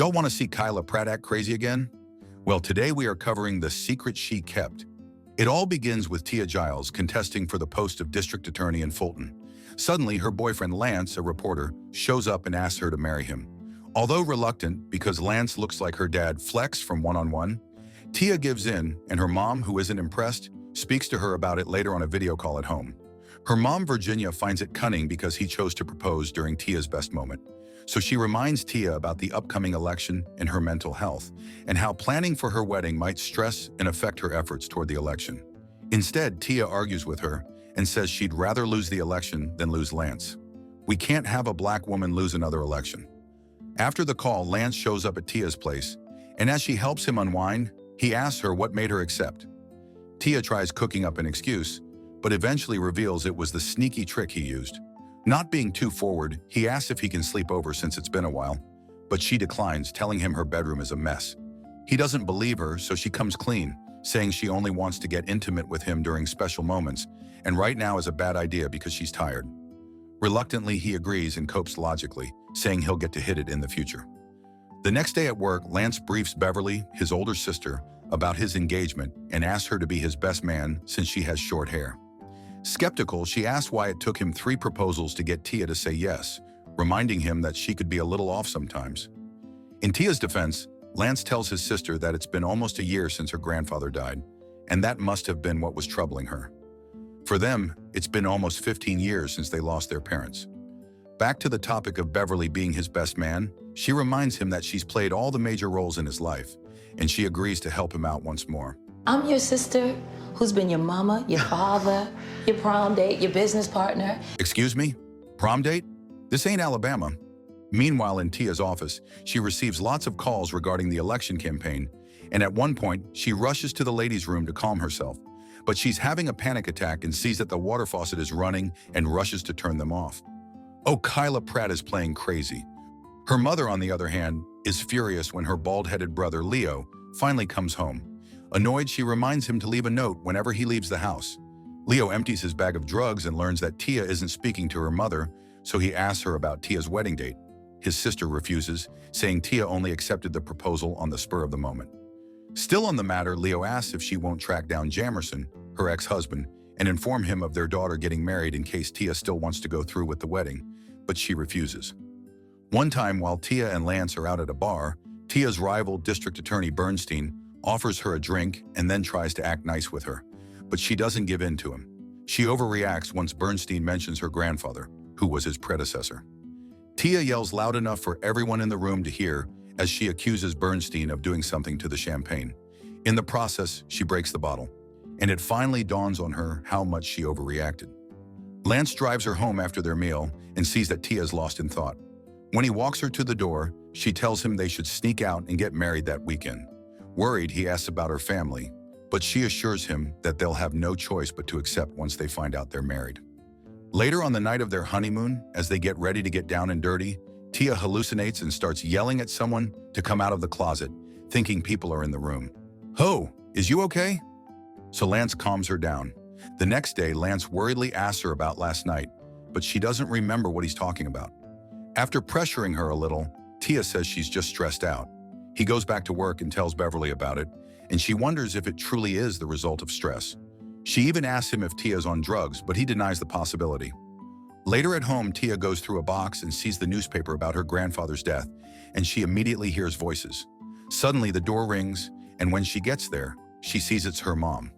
Y'all want to see Kyla Pratt act crazy again? Well, today we are covering the secret she kept. It all begins with Tia Giles contesting for the post of district attorney in Fulton. Suddenly, her boyfriend Lance, a reporter, shows up and asks her to marry him. Although reluctant, because Lance looks like her dad Flex from One-on-One, Tia gives in, and her mom, who isn't impressed, speaks to her about it later on a video call at home. Her mom, Virginia, finds it cunning because he chose to propose during Tia's best moment. So she reminds Tia about the upcoming election and her mental health, and how planning for her wedding might stress and affect her efforts toward the election. Instead, Tia argues with her and says she'd rather lose the election than lose Lance. We can't have a black woman lose another election. After the call, Lance shows up at Tia's place, and as she helps him unwind, he asks her what made her accept. Tia tries cooking up an excuse, but eventually reveals it was the sneaky trick he used. Not being too forward, he asks if he can sleep over since it's been a while, but she declines, telling him her bedroom is a mess. He doesn't believe her, so she comes clean, saying she only wants to get intimate with him during special moments, and right now is a bad idea because she's tired. Reluctantly, he agrees and copes logically, saying he'll get to hit it in the future. The next day at work, Lance briefs Beverly, his older sister, about his engagement and asks her to be his best man since she has short hair. Skeptical, she asks why it took him 3 proposals to get Tia to say yes, reminding him that she could be a little off sometimes. In Tia's defense, Lance tells his sister that it's been almost a year since her grandfather died, and that must have been what was troubling her. For them, it's been almost 15 years since they lost their parents. Back to the topic of Beverly being his best man, she reminds him that she's played all the major roles in his life, and she agrees to help him out once more. I'm your sister, who's been your mama, your father, your prom date, your business partner. Excuse me? Prom date? This ain't Alabama. Meanwhile, in Tia's office, she receives lots of calls regarding the election campaign, and at one point, she rushes to the ladies' room to calm herself. But she's having a panic attack and sees that the water faucet is running and rushes to turn them off. Oh, Kyla Pratt is playing crazy. Her mother, on the other hand, is furious when her bald-headed brother, Leo, finally comes home. Annoyed, she reminds him to leave a note whenever he leaves the house. Leo empties his bag of drugs and learns that Tia isn't speaking to her mother, so he asks her about Tia's wedding date. His sister refuses, saying Tia only accepted the proposal on the spur of the moment. Still on the matter, Leo asks if she won't track down Jamerson, her ex-husband, and inform him of their daughter getting married in case Tia still wants to go through with the wedding, but she refuses. One time, while Tia and Lance are out at a bar, Tia's rival, District Attorney Bernstein, offers her a drink and then tries to act nice with her, but she doesn't give in to him. She overreacts once Bernstein mentions her grandfather, who was his predecessor. Tia yells loud enough for everyone in the room to hear as she accuses Bernstein of doing something to the champagne. In the process, she breaks the bottle, and it finally dawns on her how much she overreacted. Lance drives her home after their meal and sees that Tia's lost in thought. When he walks her to the door, she tells him they should sneak out and get married that weekend. Worried, he asks about her family, but she assures him that they'll have no choice but to accept once they find out they're married. Later on the night of their honeymoon, as they get ready to get down and dirty, Tia hallucinates and starts yelling at someone to come out of the closet, thinking people are in the room. "Ho, is you okay?" So Lance calms her down. The next day, Lance worriedly asks her about last night, but she doesn't remember what he's talking about. After pressuring her a little, Tia says she's just stressed out. He goes back to work and tells Beverly about it, and she wonders if it truly is the result of stress. She even asks him if Tia's on drugs, but he denies the possibility. Later at home, Tia goes through a box and sees the newspaper about her grandfather's death, and she immediately hears voices. Suddenly, the door rings, and when she gets there, she sees it's her mom.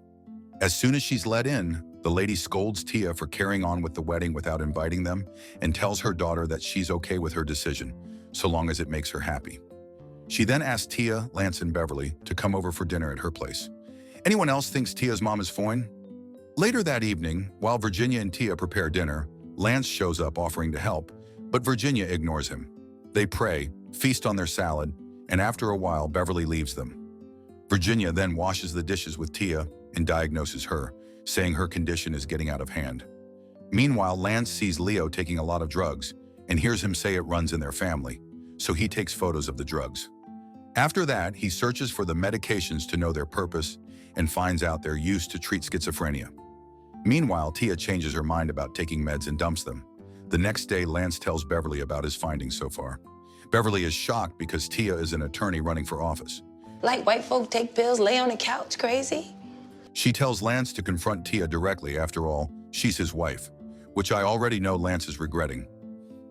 As soon as she's let in, the lady scolds Tia for carrying on with the wedding without inviting them and tells her daughter that she's okay with her decision, so long as it makes her happy. She then asks Tia, Lance, and Beverly to come over for dinner at her place. Anyone else thinks Tia's mom is fine? Later that evening, while Virginia and Tia prepare dinner, Lance shows up offering to help, but Virginia ignores him. They pray, feast on their salad, and after a while, Beverly leaves them. Virginia then washes the dishes with Tia and diagnoses her, saying her condition is getting out of hand. Meanwhile, Lance sees Leo taking a lot of drugs and hears him say it runs in their family, so he takes photos of the drugs. After that, he searches for the medications to know their purpose and finds out they're used to treat schizophrenia. Meanwhile, Tia changes her mind about taking meds and dumps them. The next day, Lance tells Beverly about his findings so far. Beverly is shocked because Tia is an attorney running for office. Like white folk take pills, lay on the couch, crazy? She tells Lance to confront Tia directly. After all, she's his wife, which I already know Lance is regretting.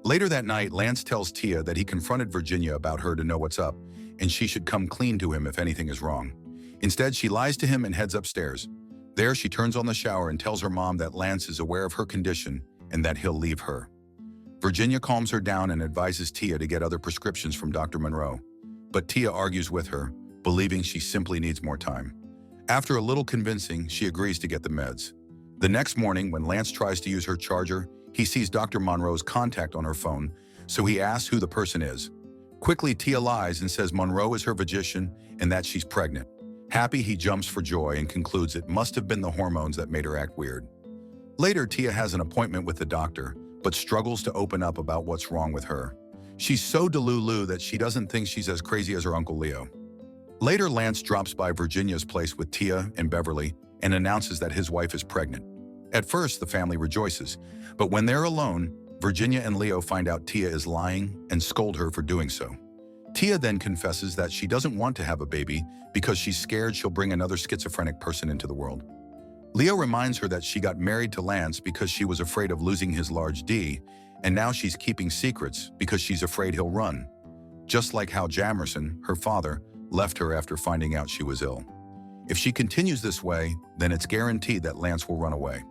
Later that night, Lance tells Tia that he confronted Virginia about her to know what's up, and she should come clean to him if anything is wrong. Instead, she lies to him and heads upstairs. There, she turns on the shower and tells her mom that Lance is aware of her condition and that he'll leave her. Virginia calms her down and advises Tia to get other prescriptions from Dr. Monroe, but Tia argues with her, believing she simply needs more time. After a little convincing, she agrees to get the meds. The next morning, when Lance tries to use her charger, he sees Dr. Monroe's contact on her phone, so he asks who the person is. Quickly, Tia lies and says Monroe is her physician and that she's pregnant. Happy, he jumps for joy and concludes it must have been the hormones that made her act weird. Later, Tia has an appointment with the doctor, but struggles to open up about what's wrong with her. She's so delulu that she doesn't think she's as crazy as her Uncle Leo. Later, Lance drops by Virginia's place with Tia and Beverly and announces that his wife is pregnant. At first, the family rejoices, but when they're alone, Virginia and Leo find out Tia is lying and scold her for doing so. Tia then confesses that she doesn't want to have a baby because she's scared she'll bring another schizophrenic person into the world. Leo reminds her that she got married to Lance because she was afraid of losing his large D, and now she's keeping secrets because she's afraid he'll run. Just like how Jamerson, her father, left her after finding out she was ill. If she continues this way, then it's guaranteed that Lance will run away.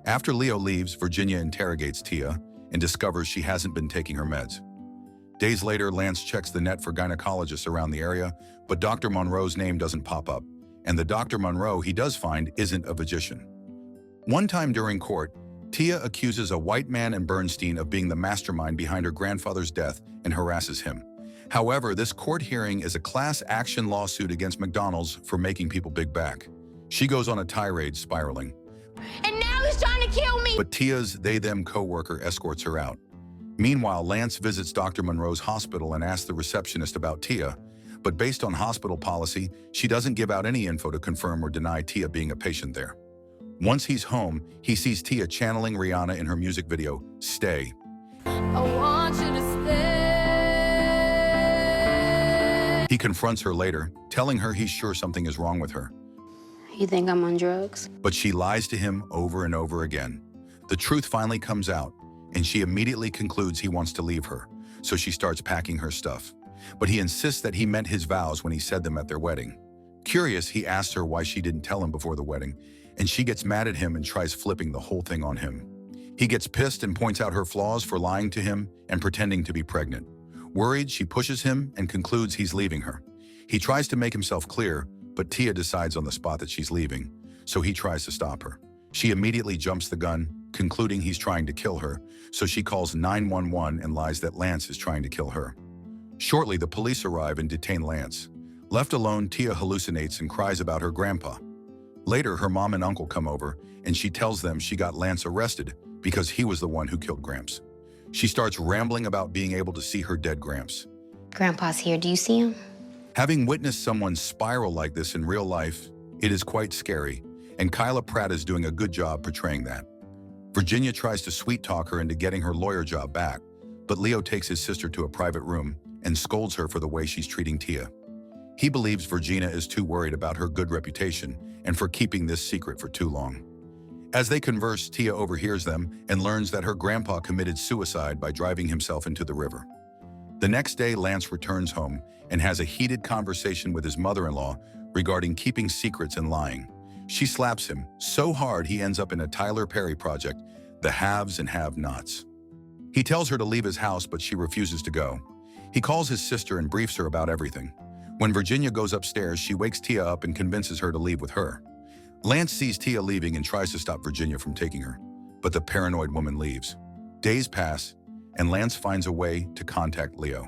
After Leo leaves, Virginia interrogates Tia and discovers she hasn't been taking her meds. Days later, Lance checks the net for gynecologists around the area, but Dr. Monroe's name doesn't pop up, and the Dr. Monroe he does find isn't a physician. One time during court, Tia accuses a white man in Bernstein of being the mastermind behind her grandfather's death and harasses him. However, this court hearing is a class action lawsuit against McDonald's for making people big back. She goes on a tirade, spiraling. And now he's trying to kill me! But Tia's they-them co-worker escorts her out. Meanwhile, Lance visits Dr. Monroe's hospital and asks the receptionist about Tia, but based on hospital policy, she doesn't give out any info to confirm or deny Tia being a patient there. Once he's home, he sees Tia channeling Rihanna in her music video, Stay. I want you to stay. He confronts her later, telling her he's sure something is wrong with her. You think I'm on drugs? But she lies to him over and over again. The truth finally comes out, and she immediately concludes he wants to leave her, so she starts packing her stuff. But he insists that he meant his vows when he said them at their wedding. Curious, he asks her why she didn't tell him before the wedding, and she gets mad at him and tries flipping the whole thing on him. He gets pissed and points out her flaws for lying to him and pretending to be pregnant. Worried, she pushes him and concludes he's leaving her. He tries to make himself clear, but Tia decides on the spot that she's leaving, so he tries to stop her. She immediately jumps the gun, concluding he's trying to kill her, so she calls 911 and lies that Lance is trying to kill her. Shortly, the police arrive and detain Lance. Left alone, Tia hallucinates and cries about her grandpa. Later, her mom and uncle come over, and she tells them she got Lance arrested because he was the one who killed Gramps. She starts rambling about being able to see her dead Gramps. Grandpa's here. Do you see him? Having witnessed someone spiral like this in real life, it is quite scary, and Kyla Pratt is doing a good job portraying that. Virginia tries to sweet-talk her into getting her lawyer job back, but Leo takes his sister to a private room and scolds her for the way she's treating Tia. He believes Virginia is too worried about her good reputation and for keeping this secret for too long. As they converse, Tia overhears them and learns that her grandpa committed suicide by driving himself into the river. The next day, Lance returns home and has a heated conversation with his mother-in-law regarding keeping secrets and lying. She slaps him so hard he ends up in a Tyler Perry project, The Haves and Have-Nots. He tells her to leave his house, but she refuses to go. He calls his sister and briefs her about everything. When Virginia goes upstairs, she wakes Tia up and convinces her to leave with her. Lance sees Tia leaving and tries to stop Virginia from taking her, but the paranoid woman leaves. Days pass, and Lance finds a way to contact Leo.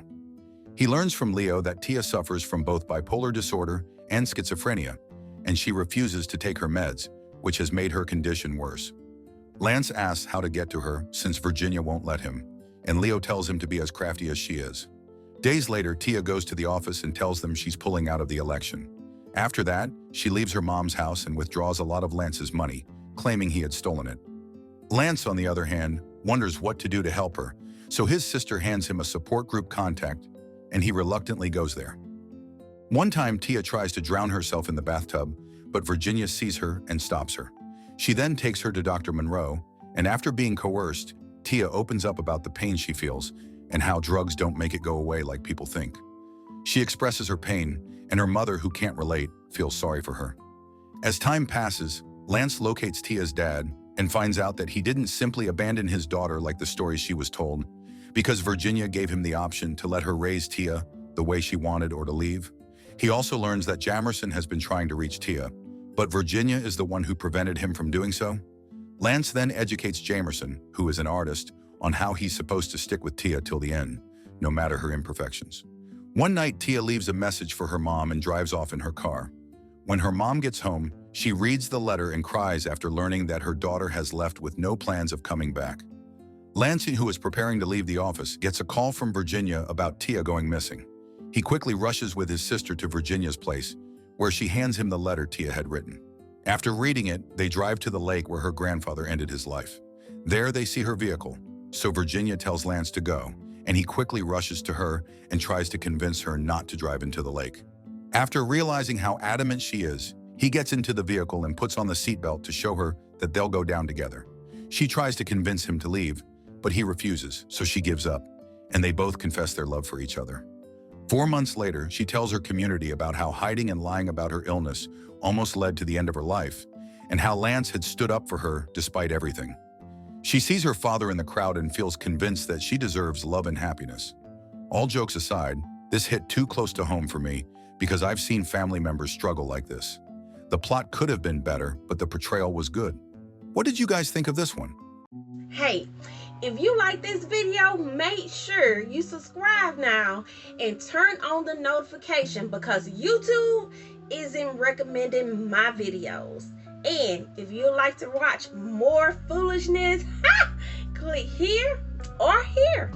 He learns from Leo that Tia suffers from both bipolar disorder and schizophrenia, and she refuses to take her meds, which has made her condition worse. Lance asks how to get to her since Virginia won't let him, and Leo tells him to be as crafty as she is. Days later, Tia goes to the office and tells them she's pulling out of the election. After that, she leaves her mom's house and withdraws a lot of Lance's money, claiming he had stolen it. Lance, on the other hand, wonders what to do to help her, So his sister hands him a support group contact, and he reluctantly goes there. One time, Tia tries to drown herself in the bathtub, but Virginia sees her and stops her. She then takes her to Dr. Monroe, and after being coerced, Tia opens up about the pain she feels and how drugs don't make it go away like people think. She expresses her pain, and her mother, who can't relate, feels sorry for her. As time passes, Lance locates Tia's dad and finds out that he didn't simply abandon his daughter like the stories she was told, because Virginia gave him the option to let her raise Tia the way she wanted or to leave. He also learns that Jamerson has been trying to reach Tia, but Virginia is the one who prevented him from doing so. Lance then educates Jamerson, who is an artist, on how he's supposed to stick with Tia till the end, no matter her imperfections. One night, Tia leaves a message for her mom and drives off in her car. When her mom gets home, she reads the letter and cries after learning that her daughter has left with no plans of coming back. Lance, who is preparing to leave the office, gets a call from Virginia about Tia going missing. He quickly rushes with his sister to Virginia's place, where she hands him the letter Tia had written. After reading it, they drive to the lake where her grandfather ended his life. There they see her vehicle, so Virginia tells Lance to go, and he quickly rushes to her and tries to convince her not to drive into the lake. After realizing how adamant she is, he gets into the vehicle and puts on the seatbelt to show her that they'll go down together. She tries to convince him to leave, but he refuses, so she gives up, and they both confess their love for each other. 4 months later, she tells her community about how hiding and lying about her illness almost led to the end of her life, and how Lance had stood up for her despite everything. She sees her father in the crowd and feels convinced that she deserves love and happiness. All jokes aside, this hit too close to home for me because I've seen family members struggle like this. The plot could have been better, but the portrayal was good. What did you guys think of this one? Hey, if you like this video, make sure you subscribe now and turn on the notification because YouTube isn't recommending my videos. And if you like to watch more foolishness, click here or here.